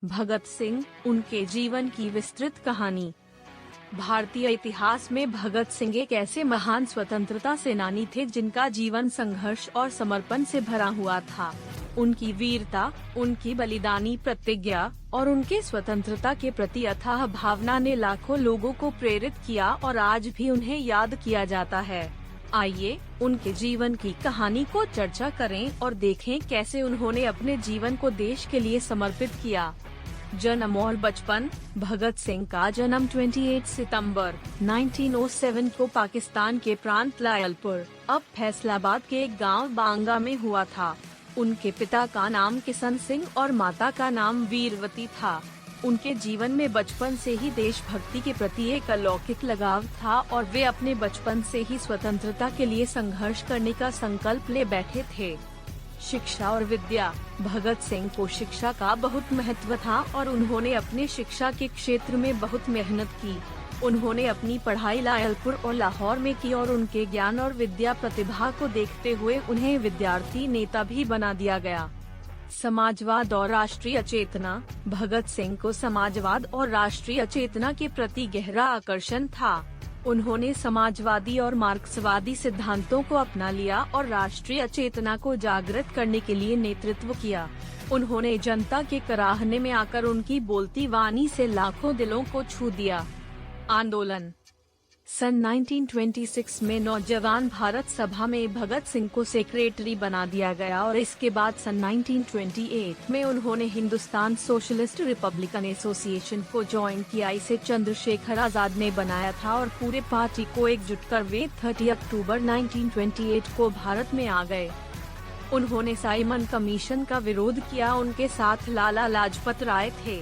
भगत सिंह, उनके जीवन की विस्तृत कहानी। भारतीय इतिहास में भगत सिंह एक ऐसे महान स्वतंत्रता सेनानी थे जिनका जीवन संघर्ष और समर्पण से भरा हुआ था। उनकी वीरता, उनकी बलिदानी प्रतिज्ञा और उनके स्वतंत्रता के प्रति अथाह भावना ने लाखों लोगों को प्रेरित किया और आज भी उन्हें याद किया जाता है। आइए उनके जीवन की कहानी को चर्चा करें और देखें कैसे उन्होंने अपने जीवन को देश के लिए समर्पित किया। जन्म और बचपन। भगत सिंह का जन्म 28 सितंबर 1907 को पाकिस्तान के प्रांत लायलपुर, अब फैसलाबाद के एक गांव बांगा में हुआ था। उनके पिता का नाम किशन सिंह और माता का नाम वीरवती था। उनके जीवन में बचपन से ही देशभक्ति के प्रति एक अलौकिक लगाव था और वे अपने बचपन से ही स्वतंत्रता के लिए संघर्ष करने का संकल्प ले बैठे थे। शिक्षा और विद्या। भगत सिंह को शिक्षा का बहुत महत्व था और उन्होंने अपने शिक्षा के क्षेत्र में बहुत मेहनत की। उन्होंने अपनी पढ़ाई लायलपुर और लाहौर में की और उनके ज्ञान और विद्या प्रतिभा को देखते हुए उन्हें विद्यार्थी नेता भी बना दिया गया। समाजवाद और राष्ट्रीय चेतना। भगत सिंह को समाजवाद और राष्ट्रीय चेतना के प्रति गहरा आकर्षण था। उन्होंने समाजवादी और मार्क्सवादी सिद्धांतों को अपना लिया और राष्ट्रीय चेतना को जागृत करने के लिए नेतृत्व किया। उन्होंने जनता के कराहने में आकर उनकी बोलती वाणी से लाखों दिलों को छू दिया। आंदोलन। सन 1926 में नौजवान भारत सभा में भगत सिंह को सेक्रेटरी बना दिया गया और इसके बाद सन 1928 में उन्होंने हिंदुस्तान सोशलिस्ट रिपब्लिकन एसोसिएशन को ज्वाइन किया। इसे चंद्रशेखर आजाद ने बनाया था और पूरे पार्टी को एकजुट कर वे 30 अक्टूबर 1928 को भारत में आ गए। उन्होंने साइमन कमीशन का विरोध किया। उनके साथ लाला लाजपत राय थे।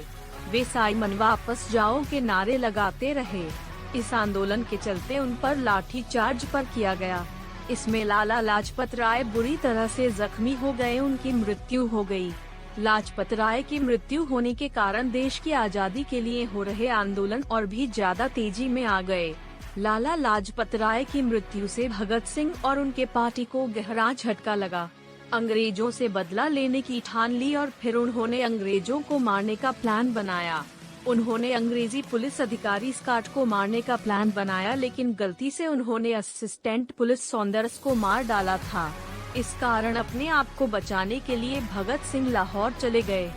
वे साइमन वापस जाओ के नारे लगाते रहे। इस आंदोलन के चलते उन पर लाठी चार्ज पर किया गया। इसमें लाला लाजपत राय बुरी तरह से जख्मी हो गए। उनकी मृत्यु हो गई। लाजपत राय की मृत्यु होने के कारण देश की आजादी के लिए हो रहे आंदोलन और भी ज्यादा तेजी में आ गए। लाला लाजपत राय की मृत्यु से भगत सिंह और उनके पार्टी को गहरा झटका लगा। अंग्रेजों से बदला लेने की ठान ली और फिर उन्होंने अंग्रेजों को मारने का प्लान बनाया। उन्होंने अंग्रेजी पुलिस अधिकारी स्कॉट को मारने का प्लान बनाया, लेकिन गलती से उन्होंने असिस्टेंट पुलिस सॉन्डर्स को मार डाला था। इस कारण अपने आप को बचाने के लिए भगत सिंह लाहौर चले गए।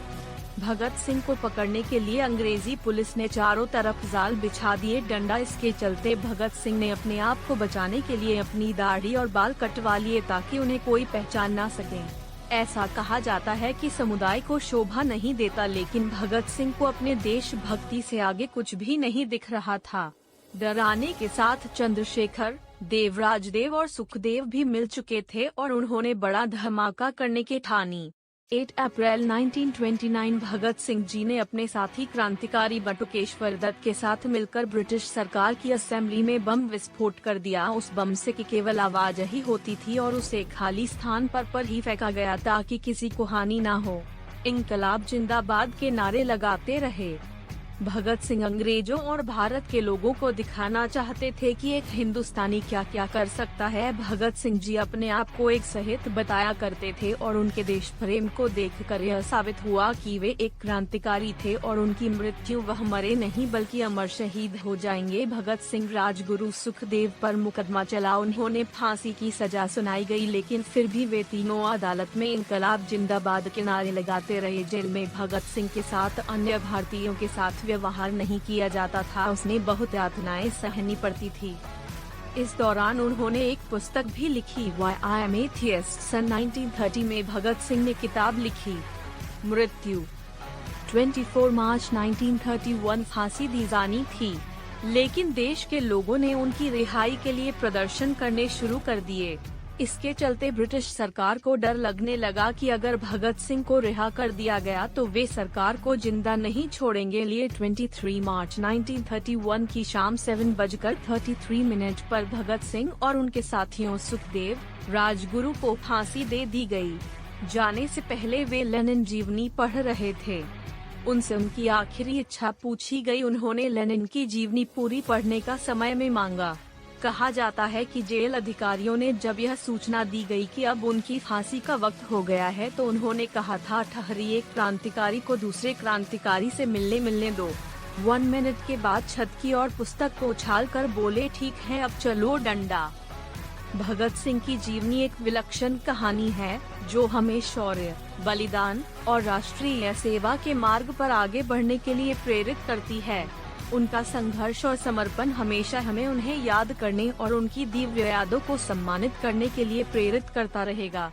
भगत सिंह को पकड़ने के लिए अंग्रेजी पुलिस ने चारों तरफ जाल बिछा दिए डंडा। इसके चलते भगत सिंह ने अपने आप को बचाने के लिए अपनी दाढ़ी और बाल कटवा लिए ताकि उन्हें कोई पहचान ना सके। ऐसा कहा जाता है कि समुदाय को शोभा नहीं देता, लेकिन भगत सिंह को अपने देशभक्ति से आगे कुछ भी नहीं दिख रहा था। डराने के साथ चंद्रशेखर, देवराजदेव और सुखदेव भी मिल चुके थे और उन्होंने बड़ा धमाका करने की ठानी। 8 अप्रैल 1929 भगत सिंह जी ने अपने साथी क्रांतिकारी बटुकेश्वर दत्त के साथ मिलकर ब्रिटिश सरकार की असेंबली में बम विस्फोट कर दिया। उस बम से की केवल आवाज ही होती थी और उसे खाली स्थान पर ही फेंका गया ताकि किसी को हानि ना हो। इंकलाब जिंदाबाद के नारे लगाते रहे। भगत सिंह अंग्रेजों और भारत के लोगों को दिखाना चाहते थे कि एक हिंदुस्तानी क्या क्या कर सकता है। भगत सिंह जी अपने आप को एक शहीद बताया करते थे और उनके देश प्रेम को देखकर यह साबित हुआ कि वे एक क्रांतिकारी थे और उनकी मृत्यु वह मरे नहीं बल्कि अमर शहीद हो जाएंगे। भगत सिंह राजगुरु सुखदेव पर मुकदमा चला। उन्होंने फांसी की सजा सुनाई गई, लेकिन फिर भी वे तीनों अदालत में इंकलाब जिंदाबाद के नारे लगाते रहे। जेल में भगत सिंह के साथ अन्य भारतीयों के साथ व्यवहार नहीं किया जाता था। उसने बहुत यातनाएं सहनी पड़ती थी। इस दौरान उन्होंने एक पुस्तक भी लिखी, Why I Am Atheist। सन 1930 में भगत सिंह ने किताब लिखी। मृत्यु 24 मार्च 1931 फांसी दी जानी थी, लेकिन देश के लोगों ने उनकी रिहाई के लिए प्रदर्शन करने शुरू कर दिए। इसके चलते ब्रिटिश सरकार को डर लगने लगा कि अगर भगत सिंह को रिहा कर दिया गया तो वे सरकार को जिंदा नहीं छोड़ेंगे। लिए 23 मार्च 1931 की शाम 7:33 पर भगत सिंह और उनके साथियों सुखदेव, राजगुरु को फांसी दे दी गई। जाने से पहले वे लेनिन जीवनी पढ़ रहे थे। उनसे उनकी आखिरी इच्छा पूछी गई। उन्होंने लेनिन की जीवनी पूरी पढ़ने का समय में मांगा। कहा जाता है कि जेल अधिकारियों ने जब यह सूचना दी गई कि अब उनकी फांसी का वक्त हो गया है तो उन्होंने कहा था, ठहरिए, एक क्रांतिकारी को दूसरे क्रांतिकारी से मिलने दो। 1 मिनट के बाद छत की ओर पुस्तक को उछालकर बोले, ठीक है अब चलो डंडा। भगत सिंह की जीवनी एक विलक्षण कहानी है जो हमें शौर्य, बलिदान और राष्ट्रीय सेवा के मार्ग पर आगे बढ़ने के लिए प्रेरित करती है। उनका संघर्ष और समर्पण हमेशा हमें उन्हें याद करने और उनकी दिव्य यादों को सम्मानित करने के लिए प्रेरित करता रहेगा।